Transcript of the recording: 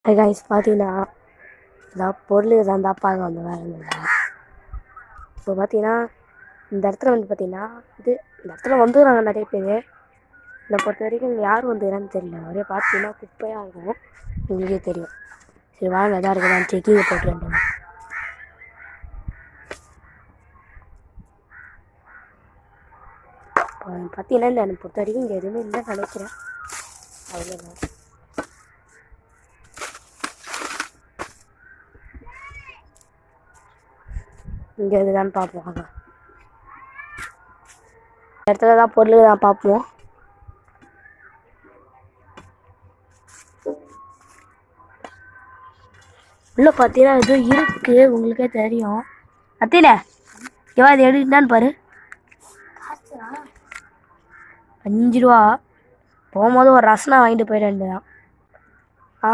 Guys பார்த்தீங்கன்னா நான் பொருள் தான் தாப்பாங்க வந்து வேறு. இப்போ பார்த்தீங்கன்னா இந்த இடத்துல வந்து பார்த்தீங்கன்னா இந்த இடத்துல வந்துடுறாங்க நிறைய பேர். இதை பொறுத்த வரைக்கும் யார் வந்துடுறான்னு தெரியல. ஒரே பார்த்தீங்கன்னா குப்பையாக இருக்கும், உங்களுக்கே தெரியும். சரி வாங்க எதாக இருக்குதான் செக்கிங்கை போட்டு வேண்டியது. இப்போ பார்த்தீங்கன்னா இந்த என்னை பொறுத்த வரைக்கும் இங்கே எதுவுமே இல்லை நினைக்கிறேன். அவ்வளோதான். இங்கே இதுதான் பார்ப்போம். இந்த இடத்துல தான் பொருள் தான் பார்ப்போம். உள்ளே பார்த்தீங்கன்னா எதுவும் இருக்குது, உங்களுக்கே தெரியும். அத்தில எவ்வளோ இது எடுத்தான்னு பாரு. 5 ரூபா. போகும்போது ஒரு ரசனா வாங்கிட்டு போயிட வேண்டியதான். ஆ